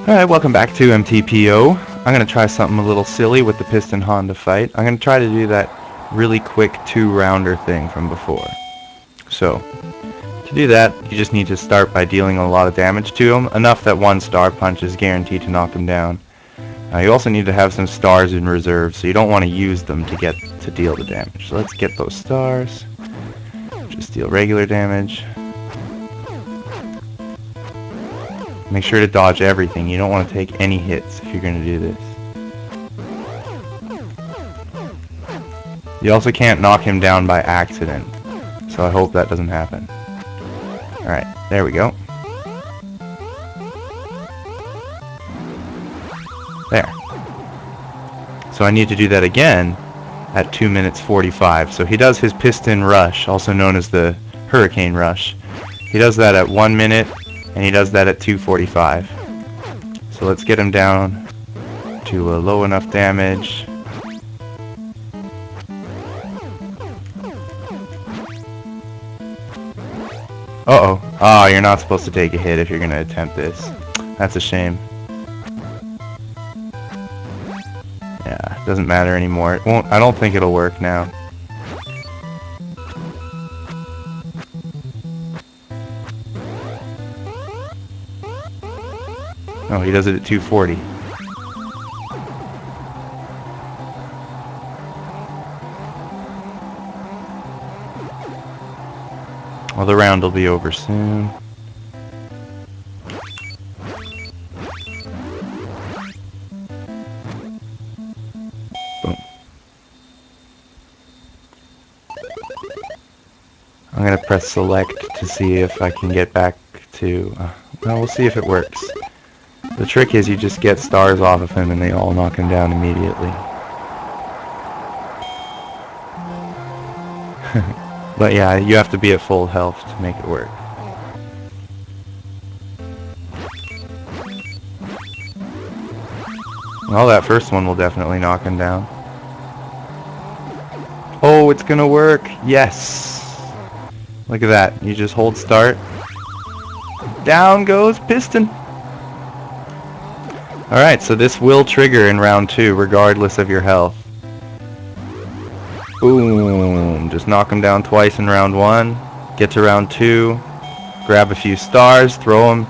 Alright, welcome back to MTPO. I'm going to try something a little silly with the Piston Honda fight. I'm going to try to do that really quick two-rounder thing from before. So, to do that, you just need to start by dealing a lot of damage to him, enough that one star punch is guaranteed to knock him down. You also need to have some stars in reserve, so you don't want to use them to deal the damage. So let's get those stars. Just deal regular damage. Make sure to dodge everything. You don't want to take any hits if you're going to do this. You also can't knock him down by accident, so I hope that doesn't happen. Alright, there we go. There. So I need to do that again at 2 minutes 45. So he does his piston rush, also known as the hurricane rush. He does that at 1 minute, and he does that at 2:45. So let's get him down to a low enough damage. Uh-oh. Oh, you're not supposed to take a hit if you're going to attempt this. That's a shame. Yeah, it doesn't matter anymore. It won't. I don't think it'll work now. Oh, he does it at 2:40. Well, the round will be over soon. Boom. I'm going to press select to see if I can get back to... well, we'll see if it works. The trick is you just get stars off of him and they all knock him down immediately. But yeah, you have to be at full health to make it work. Well, that first one will definitely knock him down. Oh, it's gonna work! Yes! Look at that. You just hold start. Down goes piston! Alright, so this will trigger in round 2, regardless of your health. Boom! Just knock him down twice in round 1. Get to round 2. Grab a few stars, throw him.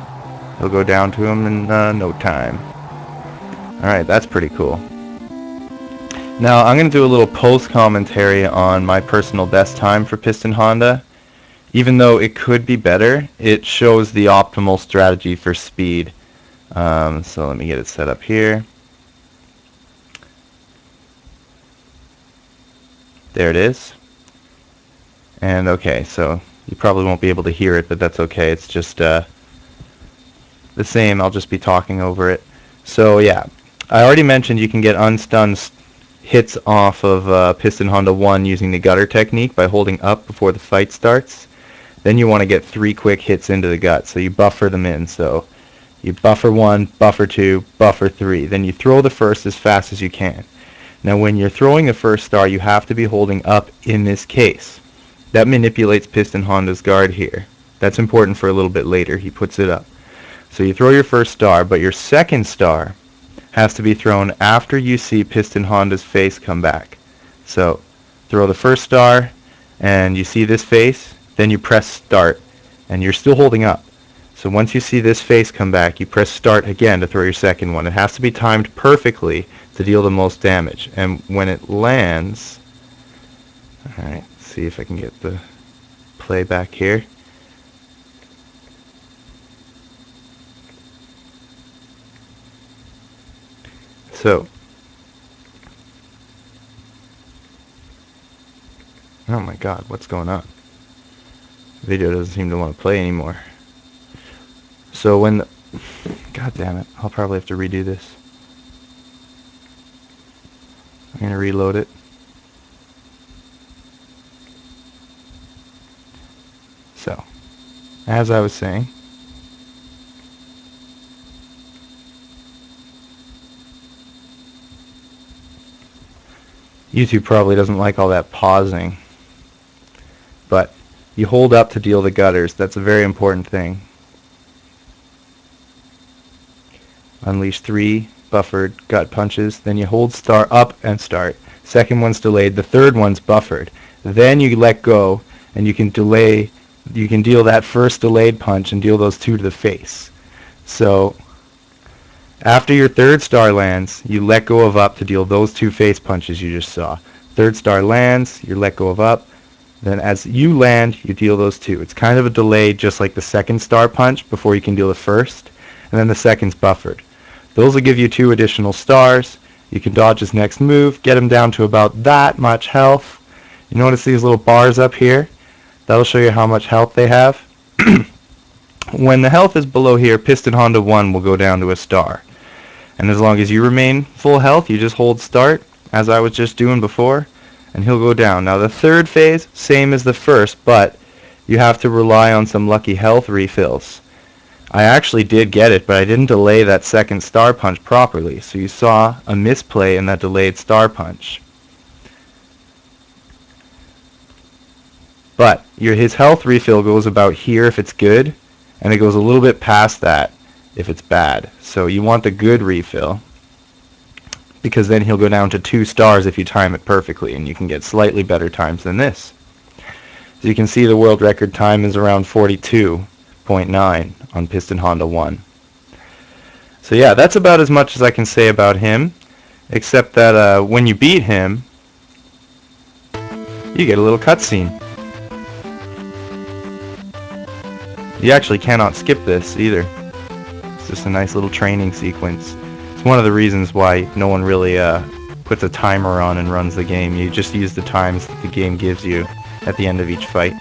He'll go down to him in no time. Alright, that's pretty cool. Now, I'm going to do a little post-commentary on my personal best time for Piston Honda. Even though it could be better, it shows the optimal strategy for speed. So let me get it set up here. There it is. And okay, so you probably won't be able to hear it, but that's okay. It's just the same. I'll just be talking over it. So yeah, I already mentioned you can get unstunned hits off of Piston Honda 1 using the gutter technique by holding up before the fight starts. Then you want to get 3 quick hits into the gut, so you buffer them in. So you buffer 1, buffer 2, buffer 3. Then you throw the first as fast as you can. Now when you're throwing the first star, you have to be holding up in this case. That manipulates Piston Honda's guard here. That's important for a little bit later. He puts it up. So you throw your first star, but your second star has to be thrown after you see Piston Honda's face come back. So throw the first star, and you see this face, then you press start, and you're still holding up. So once you see this face come back, you press start again to throw your second one. It has to be timed perfectly to deal the most damage. And when it lands... Alright, see if I can get the play back here. So, oh my god, what's going on? The video doesn't seem to want to play anymore. So when the... God damn it, I'll probably have to redo this. I'm going to reload it. So, as I was saying, YouTube probably doesn't like all that pausing, but you hold up to deal the gutters. That's a very important thing. Unleash 3 buffered gut punches. Then you hold star up and start. Second one's delayed. The third one's buffered. Then you let go, and you can delay. You can deal that first delayed punch and deal those 2 to the face. So after your third star lands, you let go of up to deal those 2 face punches you just saw. Third star lands, you let go of up. Then as you land, you deal those 2. It's kind of a delay, just like the second star punch before you can deal the first. And then the second's buffered. Those will give you 2 additional stars. You can dodge his next move, get him down to about that much health. You notice these little bars up here? That'll show you how much health they have. When the health is below here, Piston Honda 1 will go down to a star. And as long as you remain full health, you just hold start, as I was just doing before, and he'll go down. Now the third phase, same as the first, but you have to rely on some lucky health refills. I actually did get it, but I didn't delay that second star punch properly, so you saw a misplay in that delayed star punch. But his health refill goes about here if it's good, and it goes a little bit past that if it's bad. So you want the good refill, because then he'll go down to 2 stars if you time it perfectly, and you can get slightly better times than this. As you can see, the world record time is around 42.9 on Piston Honda 1. So yeah, that's about as much as I can say about him, except that when you beat him, you get a little cutscene. You actually cannot skip this either. It's just a nice little training sequence. It's one of the reasons why no one really puts a timer on and runs the game. You just use the times that the game gives you at the end of each fight.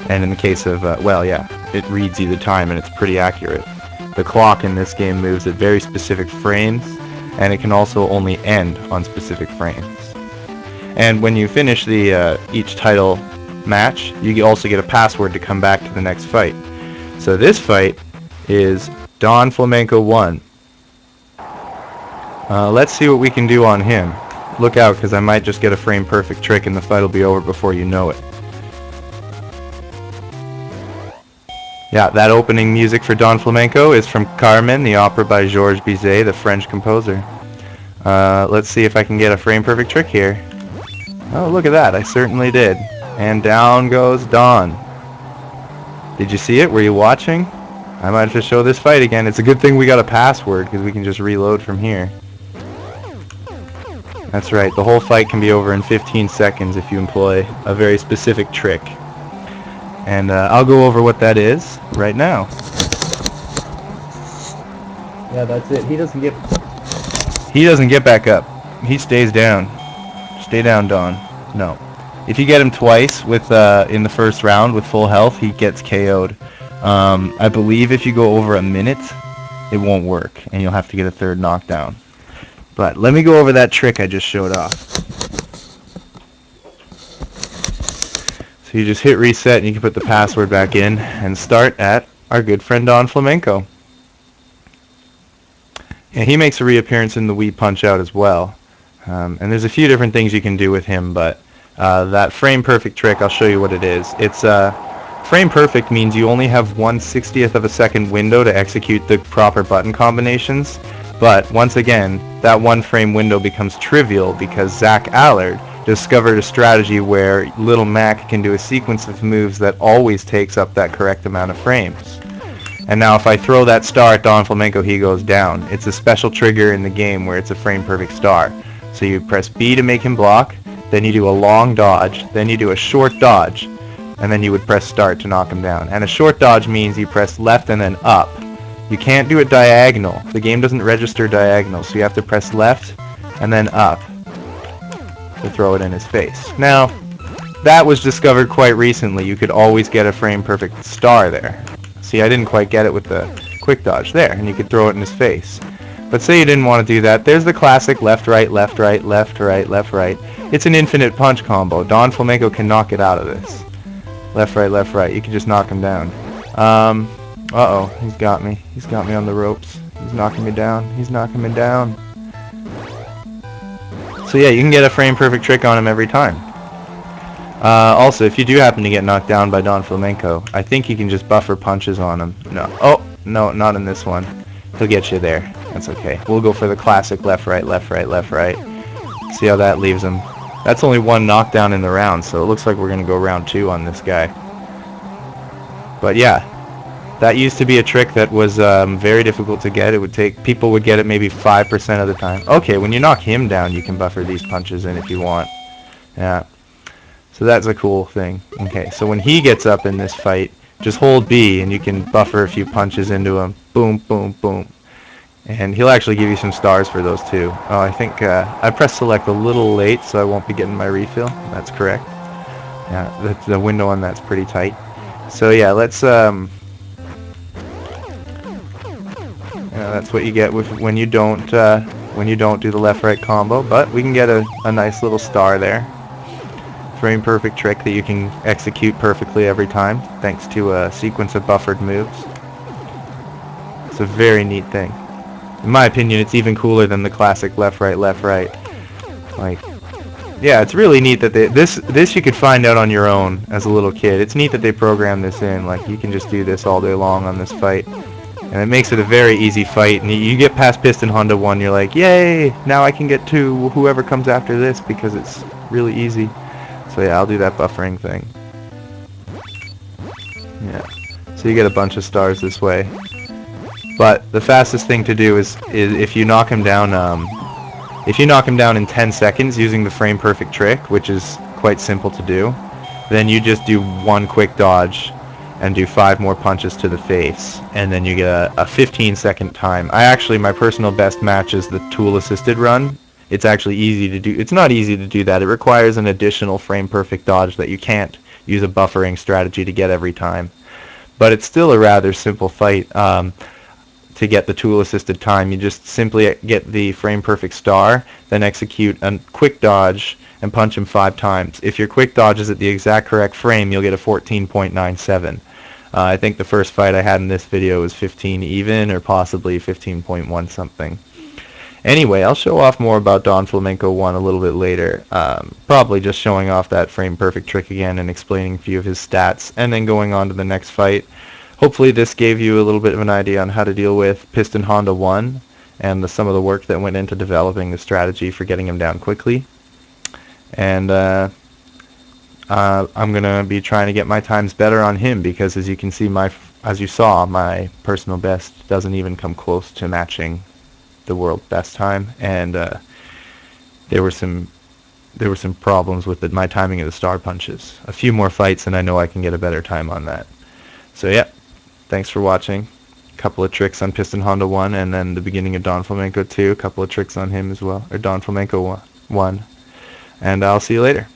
And in the case of, well, yeah, it reads you the time and it's pretty accurate. The clock in this game moves at very specific frames, and it can also only end on specific frames. And when you finish the each title match, you also get a password to come back to the next fight. So this fight is Don Flamenco 1. Let's see what we can do on him. Look out, because I might just get a frame perfect trick and the fight will be over before you know it. Yeah, that opening music for Don Flamenco is from Carmen, the opera by Georges Bizet, the French composer. Let's see if I can get a frame perfect trick here. Oh, look at that, I certainly did. And down goes Don. Did you see it? Were you watching? I might have to show this fight again. It's a good thing we got a password, because we can just reload from here. That's right, the whole fight can be over in 15 seconds if you employ a very specific trick. And I'll go over what that is right now. Yeah, that's it. He doesn't get back up. He stays down. Stay down, Don. No. If you get him twice with in the first round with full health, he gets KO'd. I believe if you go over a minute, it won't work, and you'll have to get a third knockdown. But let me go over that trick I just showed off. So you just hit reset, and you can put the password back in and start at our good friend Don Flamenco. And he makes a reappearance in the Wii Punch-Out as well. And there's a few different things you can do with him, but that frame perfect trick, I'll show you what it is. It's frame perfect means you only have 1/60th of a second window to execute the proper button combinations. But once again, that one frame window becomes trivial because Zach Allard discovered a strategy where Little Mac can do a sequence of moves that always takes up that correct amount of frames. And now if I throw that star at Don Flamenco, he goes down. It's a special trigger in the game where it's a frame perfect star. So you press B to make him block, then you do a long dodge, then you do a short dodge, and then you would press start to knock him down. And a short dodge means you press left and then up. You can't do it diagonal. The game doesn't register diagonal, so you have to press left and then up to throw it in his face. Now, that was discovered quite recently. You could always get a frame perfect star there. See, I didn't quite get it with the quick dodge there, and you could throw it in his face. But say you didn't want to do that, there's the classic left, right, left, right, left, right, left, right. It's an infinite punch combo. Don Flamenco can knock it out of this. Left, right, left, right. You can just knock him down. Uh-oh, he's got me. He's got me on the ropes. He's knocking me down. He's knocking me down. So yeah, you can get a frame perfect trick on him every time. Also, if you do happen to get knocked down by Don Flamenco, I think you can just buffer punches on him. No. Oh, no, not in this one. he'll get you there. That's okay. We'll go for the classic left, right, left, right, left, right. See how that leaves him. That's only one knockdown in the round, so it looks like we're going to go round 2 on this guy. But yeah, that used to be a trick that was very difficult to get. It would take, people would get it maybe 5% of the time. Okay, when you knock him down, you can buffer these punches in if you want. Yeah. So that's a cool thing. Okay, so when he gets up in this fight, just hold B and you can buffer a few punches into him. Boom, boom, boom. And he'll actually give you some stars for those too. Oh, I think I pressed select a little late, so I won't be getting my refill. That's correct. Yeah, the window on that's pretty tight. So yeah, let's that's what you get with when you don't do the left-right combo. But we can get a nice little star there. Frame perfect trick that you can execute perfectly every time, thanks to a sequence of buffered moves. It's a very neat thing. In my opinion, it's even cooler than the classic left, right, left, right. Like, yeah, it's really neat that this you could find out on your own as a little kid. It's neat that they programmed this in. Like, you can just do this all day long on this fight. And it makes it a very easy fight. And you get past Piston Honda 1, you're like, yay! Now I can get to whoever comes after this because it's really easy. So yeah, I'll do that buffering thing. Yeah. So you get a bunch of stars this way. But the fastest thing to do is if you knock him down in 10 seconds using the frame perfect trick, which is quite simple to do, then you just do one quick dodge and do 5 more punches to the face, and then you get a 15-second time. My personal best match is the tool assisted run. It's actually easy to do. It's not easy to do that. It requires an additional frame perfect dodge that you can't use a buffering strategy to get every time. But it's still a rather simple fight to get the tool assisted time. You just simply get the frame perfect star, then execute a quick dodge and punch him 5 times. If your quick dodge is at the exact correct frame, you'll get a 14.97. I think the first fight I had in this video was 15 even, or possibly 15.1 something. Anyway, I'll show off more about Don Flamenco 1 a little bit later. Probably just showing off that frame perfect trick again and explaining a few of his stats, and then going on to the next fight. Hopefully this gave you a little bit of an idea on how to deal with Piston Honda 1 and some of the work that went into developing the strategy for getting him down quickly. And I'm going to be trying to get my times better on him because, as you can see, as you saw, my personal best doesn't even come close to matching the world best time, and there were some problems with my timing of the star punches. A few more fights and I know I can get a better time on that. So yeah, thanks for watching. A couple of tricks on Piston Honda 1 and then the beginning of Don Flamenco 2, a couple of tricks on him as well, or Don Flamenco 1, and I'll see you later.